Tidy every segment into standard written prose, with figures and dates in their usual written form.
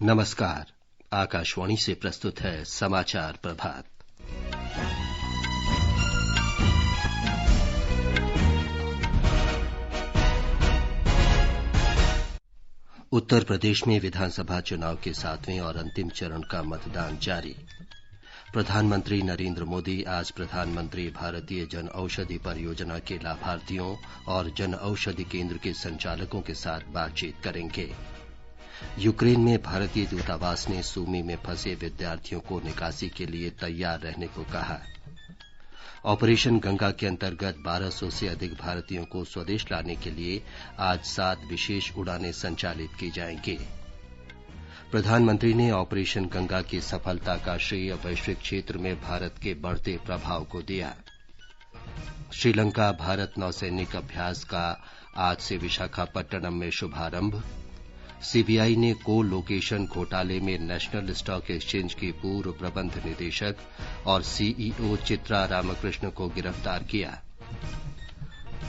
नमस्कार। आकाशवाणी से प्रस्तुत है समाचार प्रभात। उत्तर प्रदेश में विधानसभा चुनाव के 7वें और अंतिम चरण का मतदान जारी। प्रधानमंत्री नरेंद्र मोदी आज प्रधानमंत्री भारतीय जन औषधि परियोजना के लाभार्थियों और जन औषधि केंद्र के संचालकों के साथ बातचीत करेंगे। यूक्रेन में भारतीय दूतावास ने सूमी में फंसे विद्यार्थियों को निकासी के लिए तैयार रहने को कहा। ऑपरेशन गंगा के अंतर्गत 1200 से अधिक भारतीयों को स्वदेश लाने के लिए आज 7 विशेष उड़ानें संचालित की जाएंगी। प्रधानमंत्री ने ऑपरेशन गंगा की सफलता का श्रेय वैश्विक क्षेत्र में भारत के बढ़ते प्रभाव को दिया। श्रीलंका भारत नौसैनिक अभ्यास का आज से विशाखापट्टनम में शुभारंभ। सीबीआई ने को लोकेशन घोटाले में नेशनल स्टॉक एक्सचेंज की पूर्व प्रबंध निदेशक और सीईओ चित्रा रामकृष्ण को गिरफ्तार किया।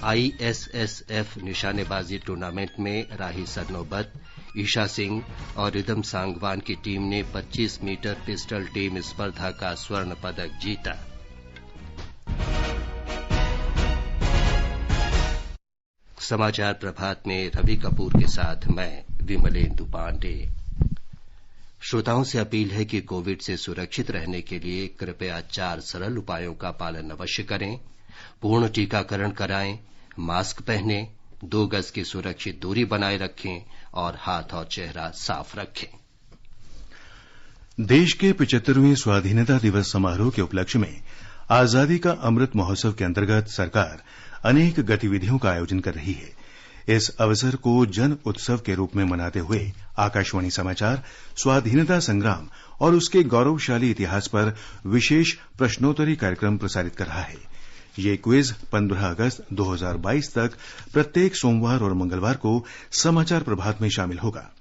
आईएसएसएफ निशानेबाजी टूर्नामेंट में राही सरनोबत, ईशा सिंह और रिदम सांगवान की टीम ने 25 मीटर पिस्टल टीम स्पर्धा का स्वर्ण पदक जीता। समाचार प्रभात में रवि कपूर के साथ मैं विमलेंदु पांडे। श्रोताओं से अपील है कि कोविड से सुरक्षित रहने के लिए कृपया 4 सरल उपायों का पालन अवश्य करें। पूर्ण टीकाकरण कराएं, मास्क पहनें, 2 गज की सुरक्षित दूरी बनाए रखें और हाथ और चेहरा साफ रखें। देश के 75वें स्वाधीनता दिवस समारोह के उपलक्ष्य में आजादी का अमृत महोत्सव के अंतर्गत सरकार अनेक गतिविधियों का आयोजन कर रही है। इस अवसर को जन उत्सव के रूप में मनाते हुए आकाशवाणी समाचार स्वाधीनता संग्राम और उसके गौरवशाली इतिहास पर विशेष प्रश्नोत्तरी कार्यक्रम प्रसारित कर रहा है। ये क्विज 15 अगस्त 2022 तक प्रत्येक सोमवार और मंगलवार को समाचार प्रभात में शामिल होगा।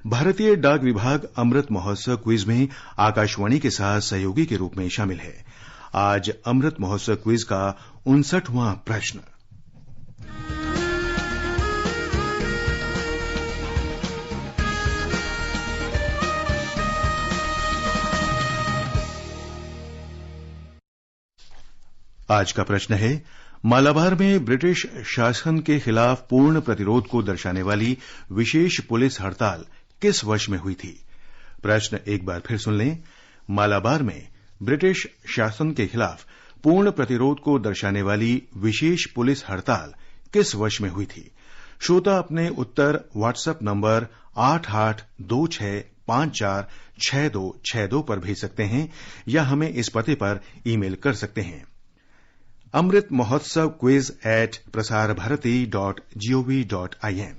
भारतीय डाक विभाग अमृत महोत्सव क्विज में आकाशवाणी के साथ सहयोगी के रूप में शामिल है। आज अमृत महोत्सव क्विज का 59वां प्रश्न। आज का प्रश्न है, मालाबार में ब्रिटिश शासन के खिलाफ पूर्ण प्रतिरोध को दर्शाने वाली विशेष पुलिस हड़ताल किस वर्ष में हुई थी? प्रश्न एक बार फिर सुन लें। मालाबार में ब्रिटिश शासन के खिलाफ पूर्ण प्रतिरोध को दर्शाने वाली विशेष पुलिस हड़ताल किस वर्ष में हुई थी? श्रोता अपने उत्तर व्हाट्सएप नंबर 8826546262 पर भेज सकते हैं या हमें इस पते पर ईमेल कर सकते हैं। Amrit Mahotsav quiz @prasarabharati.gov.in।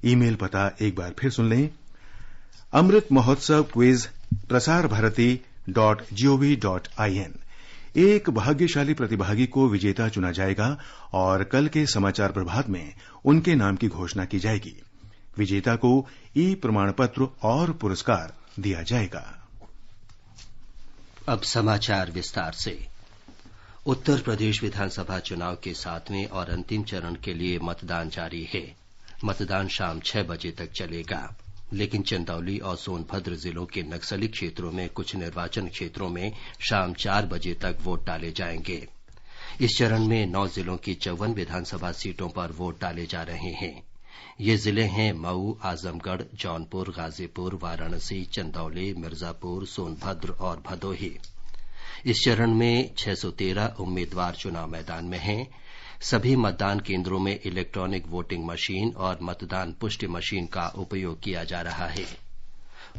Email पता एक बार फिर सुन लें। Amrit Mahotsav quiz prasarabharati.gov.in। एक भाग्यशाली प्रतिभागी को विजेता चुना जाएगा और कल के समाचार प्रभात में उनके नाम की घोषणा की जाएगी। विजेता को ई प्रमाण पत्र और पुरस्कार दिया जाएगा। अब समाचार विस्तार से। उत्तर प्रदेश विधानसभा चुनाव के 7वें और अंतिम चरण के लिए मतदान जारी है। मतदान शाम 6 बजे तक चलेगा, लेकिन चंदौली और सोनभद्र जिलों के नक्सली क्षेत्रों में कुछ निर्वाचन क्षेत्रों में शाम 4 बजे तक वोट डाले जाएंगे। इस चरण में 9 जिलों की 54 विधानसभा सीटों पर वोट डाले जा रहे हैं। ये जिले हैं मऊ, आजमगढ़, जौनपुर, गाजीपुर, वाराणसी, चंदौली, मिर्जापुर, सोनभद्र और भदोही। इस चरण में 613 उम्मीदवार चुनाव मैदान में हैं। सभी मतदान केंद्रों में इलेक्ट्रॉनिक वोटिंग मशीन और मतदान पुष्टि मशीन का उपयोग किया जा रहा है।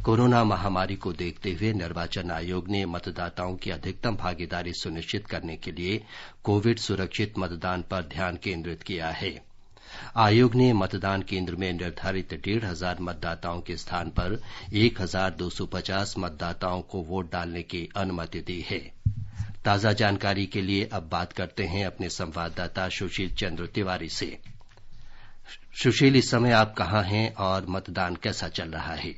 कोरोना महामारी को देखते हुए निर्वाचन आयोग ने मतदाताओं की अधिकतम भागीदारी सुनिश्चित करने के लिए कोविड सुरक्षित मतदान पर ध्यान केंद्रित किया है। आयोग ने मतदान केंद्र में निर्धारित 1,500 मतदाताओं के स्थान पर 1,250 मतदाताओं को वोट डालने की अनुमति दी है। ताजा जानकारी के लिए अब बात करते हैं अपने संवाददाता सुशील चंद्र तिवारी से। सुशील, इस समय आप कहां हैं और मतदान कैसा चल रहा है?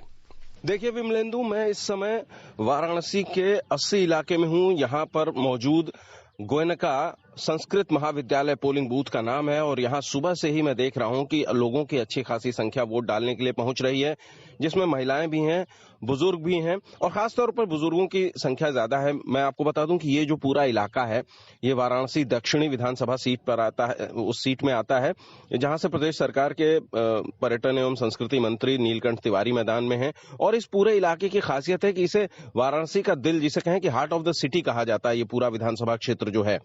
देखिए विमलेंदु, मैं इस समय वाराणसी के 80 इलाके में हूं। यहां पर मौजूद गोयनका संस्कृत महाविद्यालय पोलिंग बूथ का नाम है और यहाँ सुबह से ही मैं देख रहा हूँ कि लोगों की अच्छी खासी संख्या वोट डालने के लिए पहुंच रही है, जिसमें महिलाएं भी हैं, बुजुर्ग भी हैं और खासतौर पर बुजुर्गों की संख्या ज्यादा है। मैं आपको बता दूं कि ये जो पूरा इलाका है ये वाराणसी दक्षिणी विधानसभा सीट पर आता है, उस सीट में आता है जहां से प्रदेश सरकार के पर्यटन एवं संस्कृति मंत्री नीलकंठ तिवारी मैदान में हैं। और इस पूरे इलाके की खासियत है कि इसे वाराणसी का दिल, जिसे कहें कि हार्ट ऑफ द सिटी कहा जाता है, ये पूरा विधानसभा क्षेत्र जो है।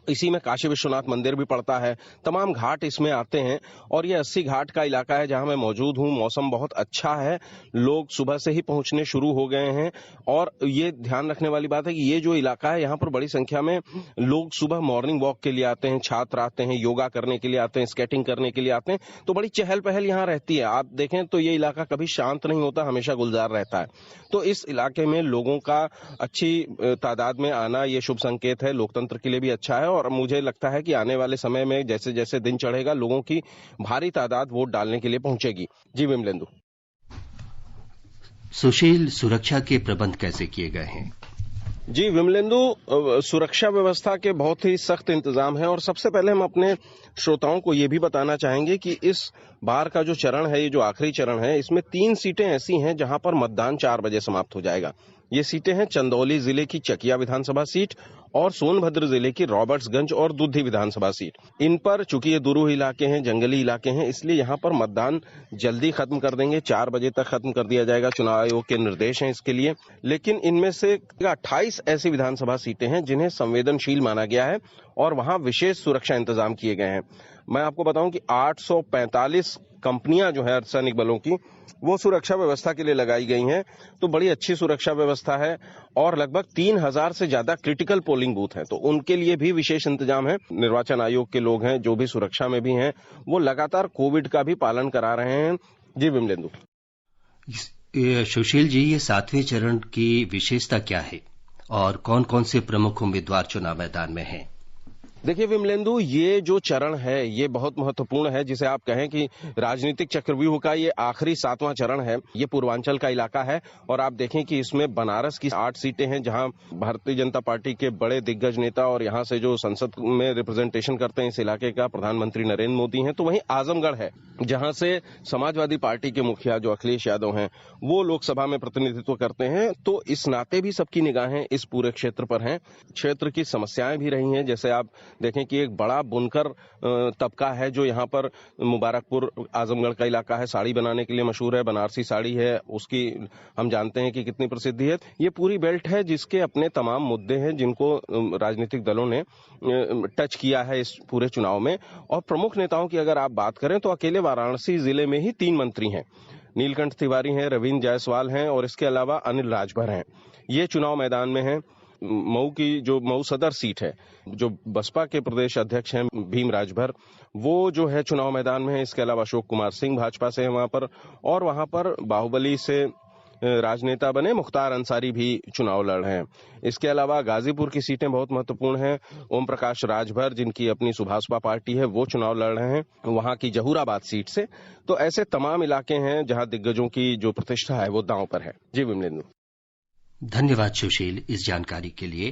इसी में काशी विश्वनाथ मंदिर भी पड़ता है, तमाम घाट इसमें आते हैं और ये 80 घाट का इलाका है जहां मैं मौजूद हूं। मौसम बहुत अच्छा है, लोग सुबह से ही पहुंचने शुरू हो गए हैं और ये ध्यान रखने वाली बात है कि ये जो इलाका है यहाँ पर बड़ी संख्या में लोग सुबह मॉर्निंग वॉक के लिए आते हैं, छात्र आते हैं, योगा करने के लिए आते हैं, स्केटिंग करने के लिए आते हैं, तो बड़ी चहल पहल यहाँ रहती है। आप देखें तो ये इलाका कभी शांत नहीं होता, हमेशा गुलजार रहता है। तो इस इलाके में लोगों का अच्छी तादाद में आना ये शुभ संकेत है, लोकतंत्र के लिए भी अच्छा है और मुझे लगता है कि आने वाले समय में जैसे जैसे दिन चढ़ेगा लोगों की भारी तादाद वोट डालने के लिए पहुंचेगी। जी विमलेंदु। सुशील, सुरक्षा के प्रबंध कैसे किए गए हैं? जी विमलेंदु, सुरक्षा व्यवस्था के बहुत ही सख्त इंतजाम है और सबसे पहले हम अपने श्रोताओं को ये भी बताना चाहेंगे कि इस बार का जो चरण है, ये जो आखिरी चरण है, इसमें 3 सीटें ऐसी हैं जहां पर मतदान 4 बजे समाप्त हो जाएगा। ये सीटें हैं चंदौली जिले की चकिया विधानसभा सीट और सोनभद्र जिले की रॉबर्ट्सगंज और दुद्धी विधानसभा सीट। इन पर चूंकि ये दूरूह इलाके हैं, जंगली इलाके हैं, इसलिए यहाँ पर मतदान जल्दी खत्म कर देंगे, 4 बजे तक खत्म कर दिया जाएगा। चुनाव आयोग के निर्देश हैं इसके लिए। लेकिन इनमें से 28 ऐसी विधानसभा सीटें हैं जिन्हें संवेदनशील माना गया है और वहां विशेष सुरक्षा इंतजाम किए गए हैं। मैं आपको बताऊं कि 845 कंपनियां जो है अर्धसैनिक बलों की, वो सुरक्षा व्यवस्था के लिए लगाई गई हैं। तो बड़ी अच्छी सुरक्षा व्यवस्था है और लगभग 3000 से ज्यादा क्रिटिकल पोलिंग बूथ हैं, तो उनके लिए भी विशेष इंतजाम है। निर्वाचन आयोग के लोग हैं जो भी सुरक्षा में भी हैं, वो लगातार कोविड का भी पालन करा रहे हैं। जी विमलेंदु। सुशील जी, ये 7वें चरण की विशेषता क्या है और कौन कौन से प्रमुख उम्मीदवार चुनाव मैदान में हैं? देखिए विमलेंदु, ये जो चरण है ये बहुत महत्वपूर्ण है, जिसे आप कहें कि राजनीतिक चक्रव्यूह का ये आखिरी 7वां चरण है। ये पूर्वांचल का इलाका है और आप देखें कि इसमें बनारस की 8 सीटें हैं जहां भारतीय जनता पार्टी के बड़े दिग्गज नेता और यहां से जो संसद में रिप्रेजेंटेशन करते हैं इस इलाके का प्रधानमंत्री नरेंद्र मोदी हैं। तो वहीं आजमगढ़ है जहां से समाजवादी पार्टी के मुखिया जो अखिलेश यादव हैं वो लोकसभा में प्रतिनिधित्व करते हैं। तो इस नाते भी सबकी निगाहें इस पूरे क्षेत्र पर हैं। क्षेत्र की समस्याएं भी रही हैं, जैसे आप देखें कि एक बड़ा बुनकर तबका है जो यहाँ पर मुबारकपुर आजमगढ़ का इलाका है, साड़ी बनाने के लिए मशहूर है, बनारसी साड़ी है, उसकी हम जानते हैं कि कितनी प्रसिद्धि है। ये पूरी बेल्ट है जिसके अपने तमाम मुद्दे हैं जिनको राजनीतिक दलों ने टच किया है इस पूरे चुनाव में। और प्रमुख नेताओं की अगर आप बात करें तो अकेले वाराणसी जिले में ही 3 मंत्री हैं, नीलकंठ तिवारी हैं, रविंद्र जायसवाल हैं और इसके अलावा अनिल राजभर हैं। ये चुनाव मैदान में हैं। मऊ की जो मऊ सदर सीट है, जो बसपा के प्रदेश अध्यक्ष हैं भीम राजभर, वो जो है चुनाव मैदान में है। इसके अलावा अशोक कुमार सिंह भाजपा से हैं वहां पर, और वहां पर बाहुबली से राजनेता बने मुख्तार अंसारी भी चुनाव लड़ रहे हैं। इसके अलावा गाजीपुर की सीटें बहुत महत्वपूर्ण हैं। ओम प्रकाश राजभर, जिनकी अपनी सुभाषपा पार्टी है, वो चुनाव लड़ रहे हैं वहां की जहूराबाद सीट से। तो ऐसे तमाम इलाके हैं जहां दिग्गजों की जो प्रतिष्ठा है वो दांव पर है। जी विमलेंदु। धन्यवाद सुशील इस जानकारी के लिए।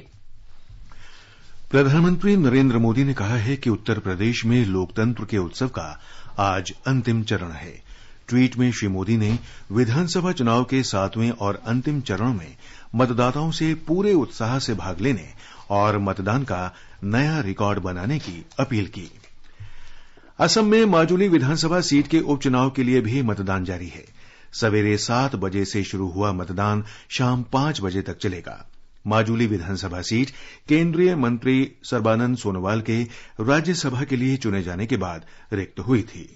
प्रधानमंत्री नरेंद्र मोदी ने कहा है कि उत्तर प्रदेश में लोकतंत्र के उत्सव का आज अंतिम चरण है। ट्वीट में श्री मोदी ने विधानसभा चुनाव के 7वें और अंतिम चरण में मतदाताओं से पूरे उत्साह से भाग लेने और मतदान का नया रिकॉर्ड बनाने की अपील की। असम में माजुली विधानसभा सीट के उपचुनाव के लिए भी मतदान जारी है। सवेरे 7 बजे से शुरू हुआ मतदान शाम 5 बजे तक चलेगा। माजुली विधानसभा सीट केंद्रीय मंत्री सर्बानंद सोनोवाल के राज्यसभा के लिए चुने जाने के बाद रिक्त हुई थी।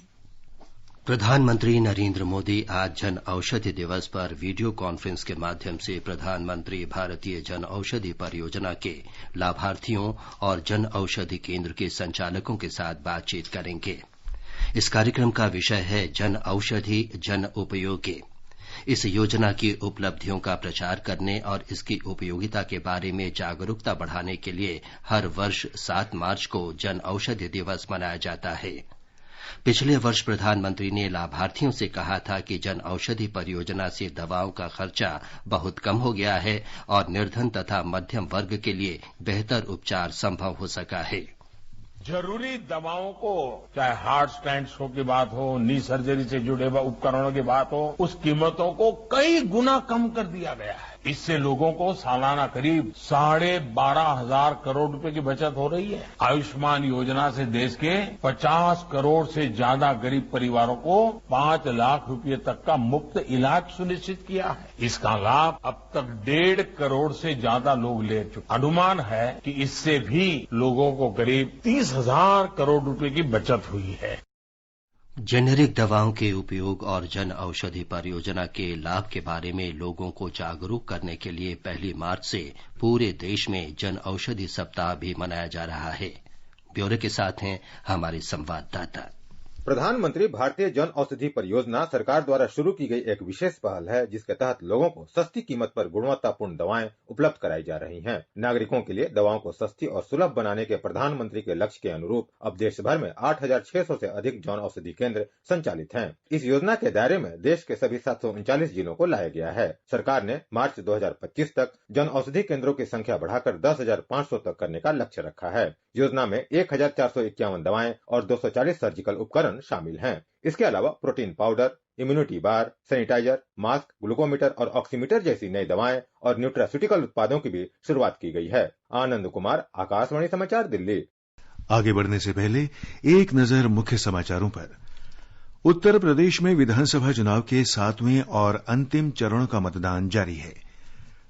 प्रधानमंत्री नरेंद्र मोदी आज जन औषधि दिवस पर वीडियो कॉन्फ्रेंस के माध्यम से प्रधानमंत्री भारतीय जन औषधि परियोजना के लाभार्थियों और जन औषधि केंद्र के संचालकों के साथ बातचीत करेंगे। इस कार्यक्रम का विषय है जन औषधि जन उपयोगी। इस योजना की उपलब्धियों का प्रचार करने और इसकी उपयोगिता के बारे में जागरूकता बढ़ाने के लिए हर वर्ष 7 मार्च को जन औषधि दिवस मनाया जाता है। पिछले वर्ष प्रधानमंत्री ने लाभार्थियों से कहा था कि जन औषधि परियोजना से दवाओं का खर्चा बहुत कम हो गया है और निर्धन तथा मध्यम वर्ग के लिए बेहतर उपचार संभव हो सका है। जरूरी दवाओं को, चाहे हार्ट स्टेंट्स की बात हो, नी सर्जरी से जुड़े हुए उपकरणों की बात हो, उस कीमतों को कई गुना कम कर दिया गया है। इससे लोगों को सालाना करीब 12,500 करोड़ रुपए की बचत हो रही है। आयुष्मान योजना से देश के 50 करोड़ से ज्यादा गरीब परिवारों को 5 लाख रुपए तक का मुफ्त इलाज सुनिश्चित किया है। इसका लाभ अब तक 1.5 करोड़ से ज्यादा लोग ले चुके। अनुमान है कि इससे भी लोगों को करीब 30,000 करोड़ रुपए की बचत हुई है। जेनेरिक दवाओं के उपयोग और जन औषधि परियोजना के लाभ के बारे में लोगों को जागरूक करने के लिए 1 मार्च से पूरे देश में जन औषधि सप्ताह भी मनाया जा रहा है। ब्यौरे के साथ हैं हमारे संवाददाता। प्रधानमंत्री भारतीय जन औषधि परियोजना सरकार द्वारा शुरू की गई एक विशेष पहल है, जिसके तहत लोगों को सस्ती कीमत पर गुणवत्तापूर्ण दवाएं उपलब्ध कराई जा रही हैं। नागरिकों के लिए दवाओं को सस्ती और सुलभ बनाने के प्रधानमंत्री के लक्ष्य के अनुरूप अब देश भर में 8,600 से अधिक जन औषधि केंद्र संचालित हैं। इस योजना के दायरे में देश के सभी 739 जिलों को लाया गया है। सरकार ने मार्च 2025 तक जन औषधि केंद्रों की संख्या बढ़ाकर 10,500 तक करने का लक्ष्य रखा है। योजना में 1,451 दवाएं और 240 सर्जिकल उपकरण शामिल हैं। इसके अलावा प्रोटीन पाउडर, इम्यूनिटी बार, सैनिटाइजर, मास्क, ग्लूकोमीटर और ऑक्सीमीटर जैसी नई दवाएं और न्यूट्रास्यूटिकल उत्पादों की भी शुरुआत की गई है। आनंद कुमार, आकाशवाणी समाचार, दिल्ली। आगे बढ़ने से पहले एक नजर मुख्य समाचारों पर। उत्तर प्रदेश में विधानसभा चुनाव के 7वें और अंतिम चरण का मतदान जारी है।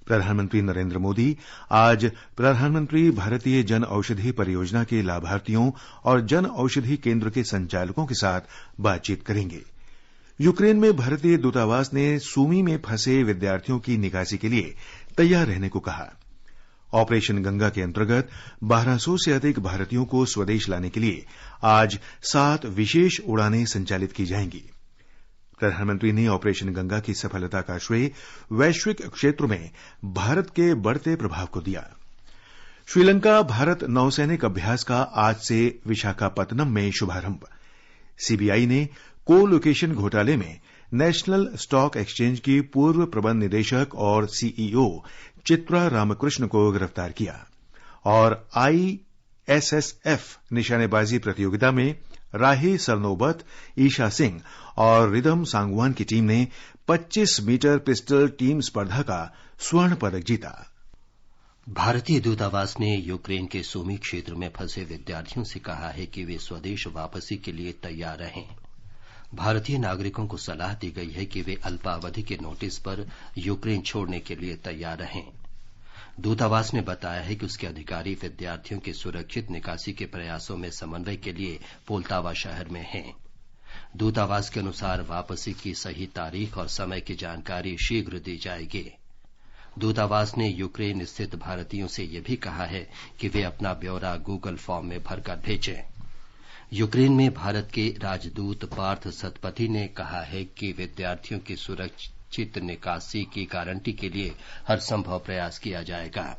प्रधानमंत्री नरेंद्र मोदी आज प्रधानमंत्री भारतीय जन औषधि परियोजना के लाभार्थियों और जन औषधि केंद्र के संचालकों के साथ बातचीत करेंगे। यूक्रेन में भारतीय दूतावास ने सूमी में फंसे विद्यार्थियों की निकासी के लिए तैयार रहने को कहा। ऑपरेशन गंगा के अंतर्गत 1200 से अधिक भारतीयों को स्वदेश लाने के लिए आज 7 विशेष उड़ानें संचालित की जाएंगी। प्रधानमंत्री ने ऑपरेशन गंगा की सफलता का श्रेय वैश्विक क्षेत्र में भारत के बढ़ते प्रभाव को दिया। श्रीलंका भारत नौसैनिक अभ्यास का आज से विशाखापत्तनम में शुभारंभ। सीबीआई ने को लोकेशन घोटाले में नेशनल स्टॉक एक्सचेंज की पूर्व प्रबंध निदेशक और सीईओ चित्रा रामकृष्ण को गिरफ्तार किया। और आईएसएसएफ निशानेबाजी प्रतियोगिता में राही सरनोबत, ईशा सिंह और रिदम सांगवान की टीम ने 25 मीटर पिस्टल टीम स्पर्धा का स्वर्ण पदक जीता। भारतीय दूतावास ने यूक्रेन के सूमी क्षेत्र में फंसे विद्यार्थियों से कहा है कि वे स्वदेश वापसी के लिए तैयार रहें। भारतीय नागरिकों को सलाह दी गई है कि वे अल्पावधि के नोटिस पर यूक्रेन छोड़ने के लिए तैयार रहें। दूतावास ने बताया है कि उसके अधिकारी विद्यार्थियों की सुरक्षित निकासी के प्रयासों में समन्वय के लिए पोल्तावा शहर में हैं। दूतावास के अनुसार वापसी की सही तारीख और समय की जानकारी शीघ्र दी जाएगी। दूतावास ने यूक्रेन स्थित भारतीयों से यह भी कहा है कि वे अपना ब्यौरा गूगल फॉर्म में भरकर भेजें। यूक्रेन में भारत के राजदूत पार्थ सतपथी ने कहा है कि विद्यार्थियों की सुरक्षित निकासी की गारंटी के लिए हर संभव प्रयास किया जाएगा।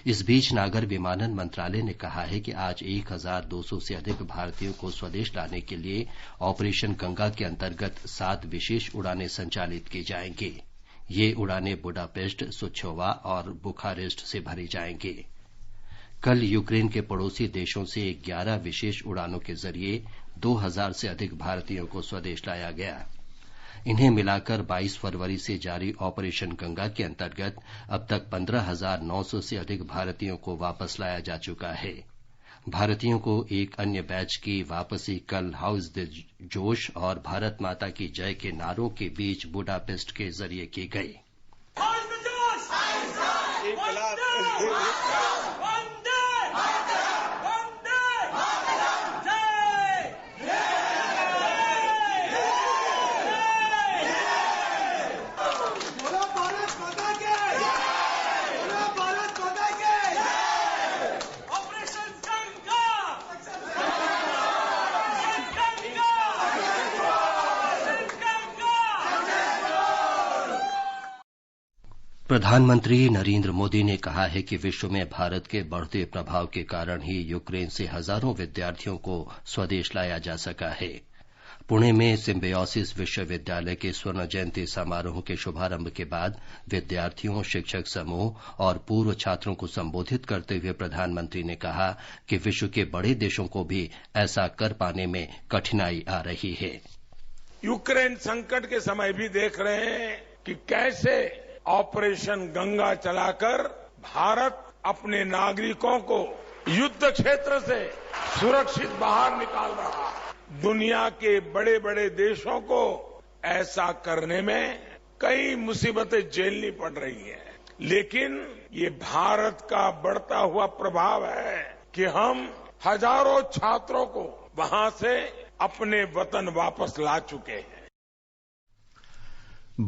इस बीच नागर विमानन मंत्रालय ने कहा है कि आज 1,200 से अधिक भारतीयों को स्वदेश लाने के लिए ऑपरेशन गंगा के अंतर्गत 7 विशेष उड़ानें संचालित की जाएंगी। ये उड़ानें बुडापेस्ट, सुछोवा और बुखारेस्ट से भरी जाएंगी। कल यूक्रेन के पड़ोसी देशों से 11 विशेष उड़ानों के जरिए 2,000 से अधिक भारतीयों को स्वदेश लाया गया। इन्हें मिलाकर 22 फरवरी से जारी ऑपरेशन गंगा के अंतर्गत अब तक 15,900 से अधिक भारतीयों को वापस लाया जा चुका है। भारतीयों को एक अन्य बैच की वापसी कल हाउस द जोश और भारत माता की जय के नारों के बीच बुडापेस्ट के जरिए की गई। प्रधानमंत्री नरेंद्र मोदी ने कहा है कि विश्व में भारत के बढ़ते प्रभाव के कारण ही यूक्रेन से हजारों विद्यार्थियों को स्वदेश लाया जा सका है। पुणे में सिम्बायोसिस विश्वविद्यालय के स्वर्ण जयंती समारोह के शुभारंभ के बाद विद्यार्थियों, शिक्षक समूह और पूर्व छात्रों को संबोधित करते हुए प्रधानमंत्री ने कहा कि विश्व के बड़े देशों को भी ऐसा कर पाने में कठिनाई आ रही है। यूक्रेन संकट के समय भी देख रहे हैं कि कैसे ऑपरेशन गंगा चलाकर भारत अपने नागरिकों को युद्ध क्षेत्र से सुरक्षित बाहर निकाल रहा है। दुनिया के बड़े बड़े देशों को ऐसा करने में कई मुसीबतें झेलनी पड़ रही हैं, लेकिन ये भारत का बढ़ता हुआ प्रभाव है कि हम हजारों छात्रों को वहां से अपने वतन वापस ला चुके हैं।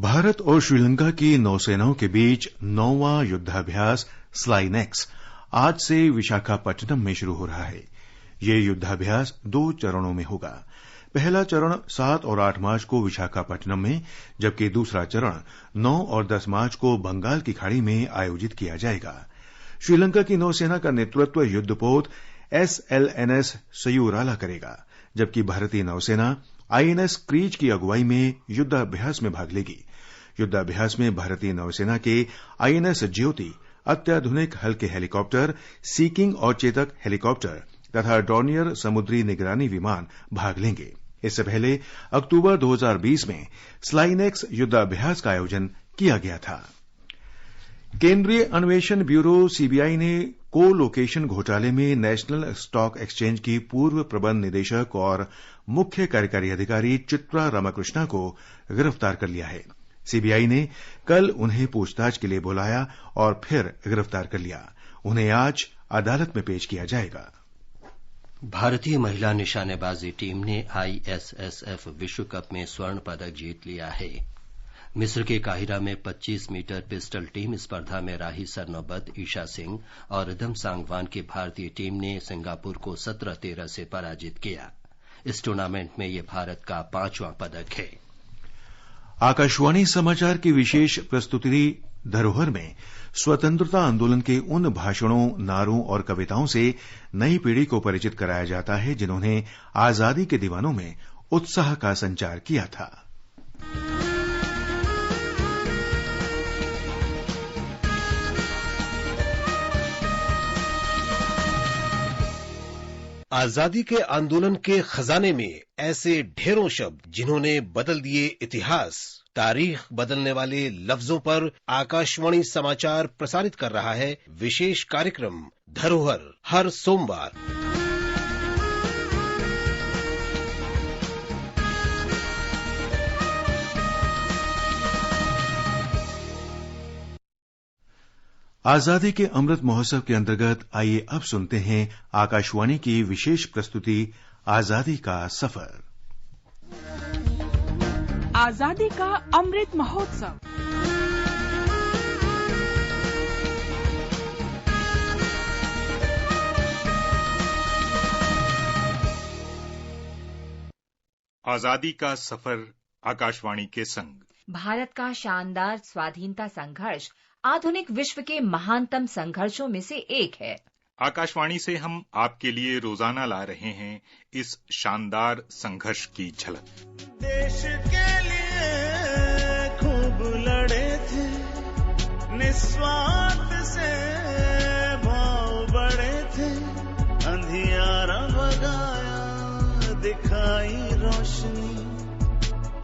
भारत और श्रीलंका की नौसेनाओं के बीच 9वां युद्धाभ्यास स्लाइनेक्स आज से विशाखापट्टनम में शुरू हो रहा है। ये युद्धाभ्यास 2 चरणों में होगा। पहला चरण 7 और 8 मार्च को विशाखापट्टनम में, जबकि दूसरा चरण 9 और 10 मार्च को बंगाल की खाड़ी में आयोजित किया जाएगा। श्रीलंका की नौसेना का नेतृत्व युद्धपोत SLNS सयूराला करेगा, जबकि भारतीय नौसेना INS क्रीच की अगुवाई में युद्धाभ्यास में भाग लेगी। युद्धाभ्यास में भारतीय नौसेना के INS ज्योति, अत्याधुनिक हल्के हेलीकॉप्टर, सीकिंग और चेतक हेलीकॉप्टर तथा डॉर्नियर समुद्री निगरानी विमान भाग लेंगे। इससे पहले अक्टूबर 2020 में स्लाइनेक्स युद्धाभ्यास का आयोजन किया गया था। केंद्रीय अन्वेषण ब्यूरो CBI ने को लोकेशन घोटाले में नेशनल स्टॉक एक्सचेंज की पूर्व प्रबंध निदेशक और मुख्य कार्यकारी अधिकारी चित्रा रामाकृष्णा को गिरफ्तार कर लिया है। CBI ने कल उन्हें पूछताछ के लिए बुलाया और फिर गिरफ्तार कर लिया। उन्हें आज अदालत में पेश किया जाएगा। भारतीय महिला निशानेबाजी टीम ने ISSF विश्व कप में स्वर्ण पदक जीत लिया है। मिस्र के काहिरा में 25 मीटर पिस्टल टीम स्पर्धा में राही सरनोबत, ईशा सिंह और रिदम सांगवान की भारतीय टीम ने सिंगापुर को 17-13 से पराजित किया। इस टूर्नामेंट में यह भारत का 5वां पदक है। आकाशवाणी समाचार की विशेष प्रस्तुति धरोहर में स्वतंत्रता आंदोलन के उन भाषणों, नारों और कविताओं से नई पीढ़ी को परिचित कराया जाता है जिन्होंने आजादी के दीवानों में उत्साह का संचार किया था। आजादी के आंदोलन के खजाने में ऐसे ढेरों शब्द जिन्होंने बदल दिए इतिहास। तारीख बदलने वाले लफ्जों पर आकाशवाणी समाचार प्रसारित कर रहा है विशेष कार्यक्रम धरोहर, हर सोमवार। आजादी के अमृत महोत्सव के अंतर्गत आइए अब सुनते हैं आकाशवाणी की विशेष प्रस्तुति आजादी का सफर। आजादी का अमृत महोत्सव। आजादी का सफर आकाशवाणी के संग। भारत का शानदार स्वाधीनता संघर्ष आधुनिक विश्व के महानतम संघर्षों में से एक है। आकाशवाणी से हम आपके लिए रोजाना ला रहे हैं इस शानदार संघर्ष की झलक। देश के लिए खूब लड़े थे, निस्वार्थ से भाव बड़े थे, अंधियारा भगाया दिखाई रोशनी,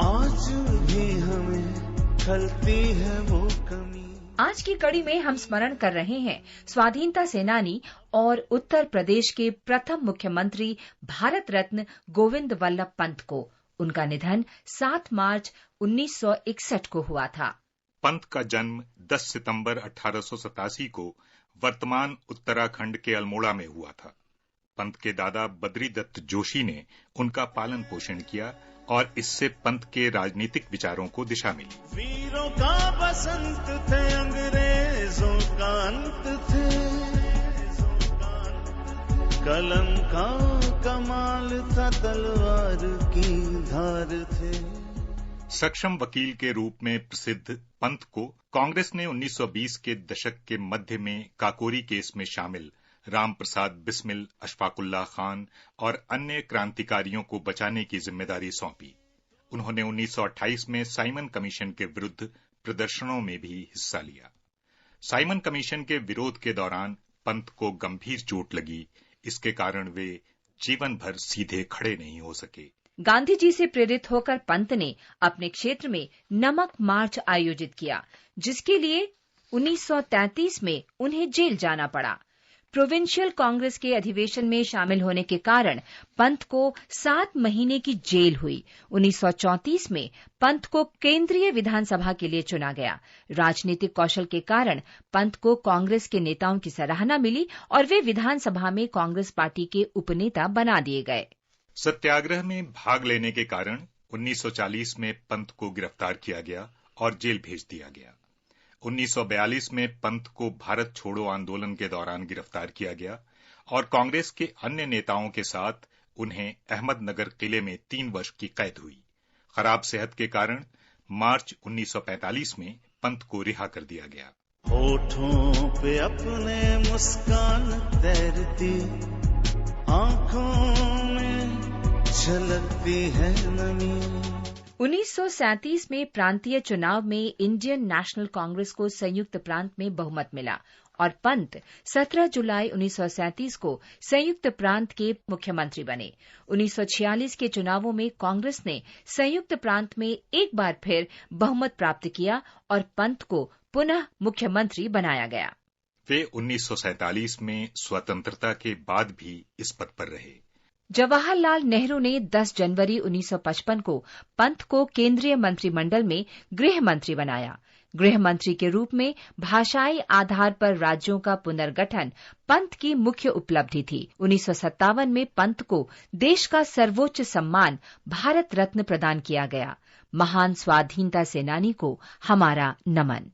आज भी हमें खलती है वो कमी। आज की कड़ी में हम स्मरण कर रहे हैं स्वाधीनता सेनानी और उत्तर प्रदेश के प्रथम मुख्यमंत्री भारत रत्न गोविंद वल्लभ पंत को। उनका निधन 7 मार्च 1961 को हुआ था। पंत का जन्म 10 सितंबर 1887 को वर्तमान उत्तराखंड के अल्मोड़ा में हुआ था। पंत के दादा बद्री दत्त जोशी ने उनका पालन पोषण किया और इससे पंत के राजनीतिक विचारों को दिशा मिली। वीरों का बसंत थे, अंग्रेजों का अंत थे, कलम का कमाल था, तलवार की धार थे। सक्षम वकील के रूप में प्रसिद्ध पंत को कांग्रेस ने 1920 के दशक के मध्य में काकोरी केस में शामिल राम प्रसाद बिस्मिल, अशफाकुल्लाह खान और अन्य क्रांतिकारियों को बचाने की जिम्मेदारी सौंपी। उन्होंने 1928 में साइमन कमीशन के विरुद्ध प्रदर्शनों में भी हिस्सा लिया। साइमन कमीशन के विरोध के दौरान पंत को गंभीर चोट लगी। इसके कारण वे जीवन भर सीधे खड़े नहीं हो सके। गांधी जी से प्रेरित होकर पंत ने अपने क्षेत्र में नमक मार्च आयोजित किया, जिसके लिए 1933 में उन्हें जेल जाना पड़ा। प्रोविंशियल कांग्रेस के अधिवेशन में शामिल होने के कारण पंत को 7 महीने की जेल हुई। 1934 में पंत को केंद्रीय विधानसभा के लिए चुना गया। राजनीतिक कौशल के कारण पंत को कांग्रेस के नेताओं की सराहना मिली और वे विधानसभा में कांग्रेस पार्टी के उपनेता बना दिए गए। सत्याग्रह में भाग लेने के कारण 1940 में पंत को गिरफ्तार किया गया और जेल भेज दिया गया। 1942 में पंत को भारत छोड़ो आंदोलन के दौरान गिरफ्तार किया गया और कांग्रेस के अन्य नेताओं के साथ उन्हें अहमदनगर किले में 3 वर्ष की कैद हुई। खराब सेहत के कारण मार्च 1945 में पंत को रिहा कर दिया गया। होठों पे अपने मुस्कान तैरती, आंखों में झलकती है नमी। 1937 में प्रांतीय चुनाव में इंडियन नेशनल कांग्रेस को संयुक्त प्रांत में बहुमत मिला और पंत 17 जुलाई 1937 को संयुक्त प्रांत के मुख्यमंत्री बने। 1946 के चुनावों में कांग्रेस ने संयुक्त प्रांत में एक बार फिर बहुमत प्राप्त किया और पंत को पुनः मुख्यमंत्री बनाया गया। वे 1947 में स्वतंत्रता के बाद भी इस पद पर रहे। जवाहरलाल नेहरू ने 10 जनवरी 1955 को पंत को केंद्रीय मंत्रिमंडल में गृह मंत्री बनाया। गृह मंत्री के रूप में भाषाई आधार पर राज्यों का पुनर्गठन पंत की मुख्य उपलब्धि थी। 1957 में पंत को देश का सर्वोच्च सम्मान भारत रत्न प्रदान किया गया। महान स्वाधीनता सेनानी को हमारा नमन।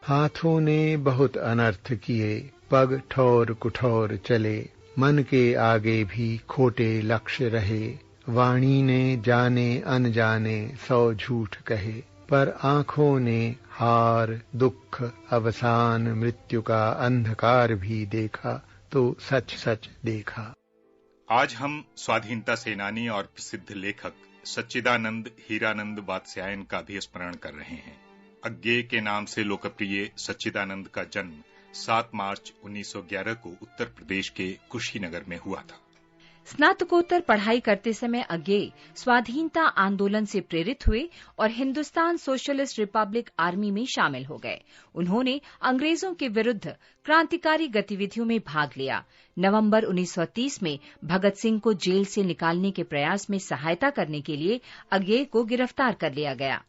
हाथों ने बहुत अनर्थ किए, पग ठौर कुठौर चले, मन के आगे भी खोटे लक्ष्य रहे। वाणी ने जाने अनजाने 100 झूठ कहे, पर आँखों ने हार, दुख, अवसान, मृत्यु का अंधकार भी देखा तो सच सच देखा। आज हम स्वाधीनता सेनानी और प्रसिद्ध लेखक सच्चिदानंद हीरानंद वात्स्यायन का भी स्मरण कर रहे हैं। अज्ञे के नाम से लोकप्रिय सच्चिदानंद का जन्म 7 मार्च 1911 को उत्तर प्रदेश के कुशीनगर में हुआ था। स्नातकोत्तर पढ़ाई करते समय अज्ञे स्वाधीनता आंदोलन से प्रेरित हुए और हिंदुस्तान सोशलिस्ट रिपब्लिक आर्मी में शामिल हो गए। उन्होंने अंग्रेजों के विरुद्ध क्रांतिकारी गतिविधियों में भाग लिया। नवंबर 1930 में भगत सिंह को जेल से निकालने के प्रयास में सहायता करने के लिए अज्ञे को गिरफ्तार कर लिया गया।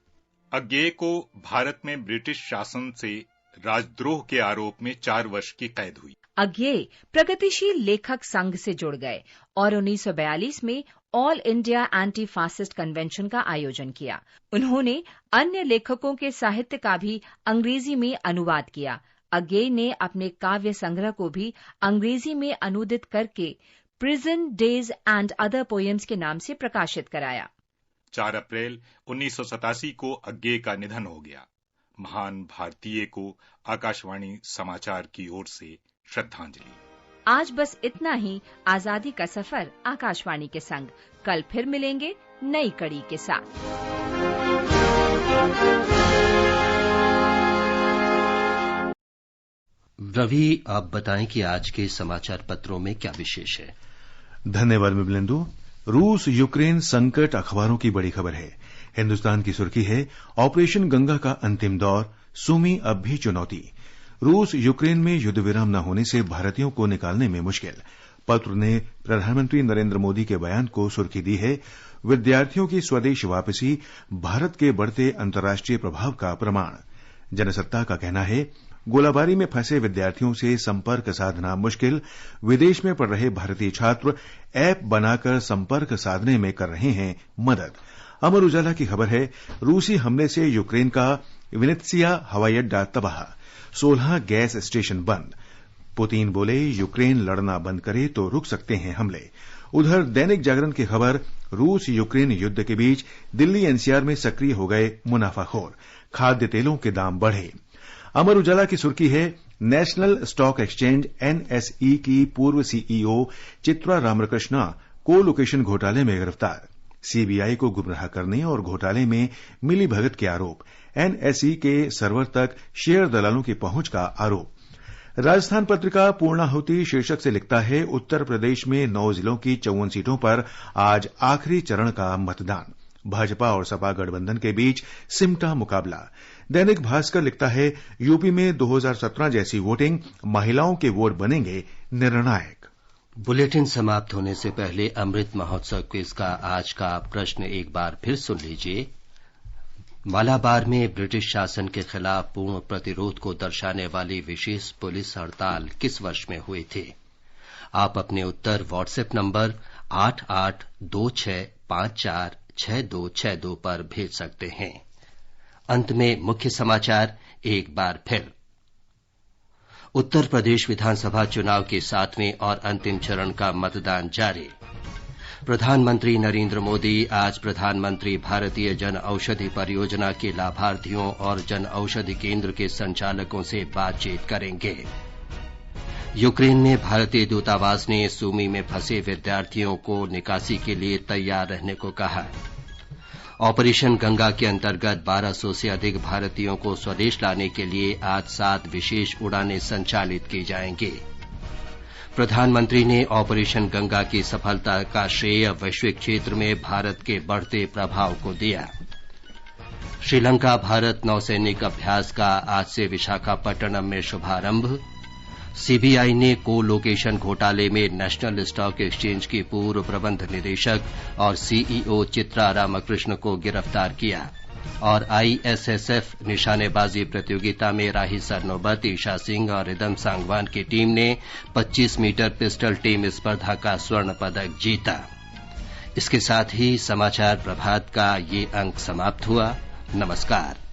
अज्ञे को भारत में ब्रिटिश शासन से राजद्रोह के आरोप में 4 वर्ष की कैद हुई। अज्ञे प्रगतिशील लेखक संघ से जुड़ गए और 1942 में all India anti fascist convention का आयोजन किया। उन्होंने अन्य लेखकों के साहित्य का भी अंग्रेजी में अनुवाद किया। अज्ञे ने अपने काव्य संग्रह को भी अंग्रेजी में अनुदित करके prison days and other poems के नाम से प्रकाशित कराया। 4 अप्रैल 1987 को अज्ञे का निधन हो गया। महान भारतीय को आकाशवाणी समाचार की ओर से श्रद्धांजलि। आज बस इतना ही। आजादी का सफर आकाशवाणी के संग। कल फिर मिलेंगे नई कड़ी के साथ। रवि, आप बताएं कि आज के समाचार पत्रों में क्या विशेष है। धन्यवाद मिबलेंदु। रूस यूक्रेन संकट अखबारों की बड़ी खबर है। हिंदुस्तान की सुर्खी है, ऑपरेशन गंगा का अंतिम दौर, सुमी अब भी चुनौती। रूस यूक्रेन में युद्ध विराम न होने से भारतीयों को निकालने में मुश्किल। पत्र ने प्रधानमंत्री नरेंद्र मोदी के बयान को सुर्खी दी है, विद्यार्थियों की स्वदेश वापसी भारत के बढ़ते अंतर्राष्ट्रीय प्रभाव का प्रमाण। जनसत्ता का कहना है, गोलाबारी में फंसे विद्यार्थियों से संपर्क साधना मुश्किल। विदेश में पढ़ रहे भारतीय छात्र ऐप बनाकर संपर्क साधने में कर रहे हैं मदद। अमर उजाला की खबर है, रूसी हमले से यूक्रेन का विनित्सिया हवाई अड्डा तबाह, 16 गैस स्टेशन बंद। पुतिन बोले, यूक्रेन लड़ना बंद करे तो रुक सकते हैं हमले। उधर दैनिक जागरण की खबर, रूस यूक्रेन युद्ध के बीच दिल्ली एनसीआर में सक्रिय हो गए मुनाफाखोर, खाद्य तेलों के दाम बढ़े। अमर उजाला की सुर्खी है, नेशनल स्टॉक एक्सचेंज एनएसई की पूर्व सीईओ चित्रा रामकृष्णा को लोकेशन घोटाले में गिरफ्तार। सीबीआई को गुमराह करने और घोटाले में मिलीभगत के आरोप, एनएसई के सर्वर तक शेयर दलालों की पहुंच का आरोप। राजस्थान पत्रिका पूर्णाहुति शीर्षक से लिखता है, उत्तर प्रदेश में 9 जिलों की 54 सीटों पर आज आखिरी चरण का मतदान। भाजपा और सपा गठबंधन के बीच सिमटा मुकाबला। दैनिक भास्कर लिखता है, यूपी में 2017 जैसी वोटिंग, महिलाओं के वोट बनेंगे निर्णायक। बुलेटिन समाप्त होने से पहले अमृत महोत्सव क्विज का आज का प्रश्न एक बार फिर सुन लीजिए। मालाबार में ब्रिटिश शासन के खिलाफ पूर्ण प्रतिरोध को दर्शाने वाली विशेष पुलिस हड़ताल किस वर्ष में हुए थे? आप अपने उत्तर व्हाट्सएप नंबर 8826546262 पर भेज सकते हैं। अंत में मुख्य समाचार एक बार फिर। उत्तर प्रदेश विधानसभा चुनाव के 7वें और अंतिम चरण का मतदान जारी। प्रधानमंत्री नरेंद्र मोदी आज प्रधानमंत्री भारतीय जन औषधि परियोजना के लाभार्थियों और जन औषधि केंद्र के संचालकों से बातचीत करेंगे। यूक्रेन में भारतीय दूतावास ने सूमी में फंसे विद्यार्थियों को निकासी के लिए तैयार रहने को कहा। ऑपरेशन गंगा के अंतर्गत 1200 से अधिक भारतीयों को स्वदेश लाने के लिए आज 7 विशेष उड़ानें संचालित की जाएंगी। प्रधानमंत्री ने ऑपरेशन गंगा की सफलता का श्रेय वैश्विक क्षेत्र में भारत के बढ़ते प्रभाव को दिया। श्रीलंका भारत नौसैनिक अभ्यास का आज से विशाखापट्टनम में शुभारंभ। सीबीआई ने को लोकेशन घोटाले में नेशनल स्टॉक एक्सचेंज की पूर्व प्रबंध निदेशक और सीईओ चित्रा रामकृष्ण को गिरफ्तार किया। और आईएसएसएफ निशानेबाजी प्रतियोगिता में राही सरनोबत, ईशा सिंह और रिदम सांगवान की टीम ने 25 मीटर पिस्टल टीम स्पर्धा का स्वर्ण पदक जीता। इसके साथ ही समाचार प्रभात का ये अंक समाप्त हुआ। नमस्कार।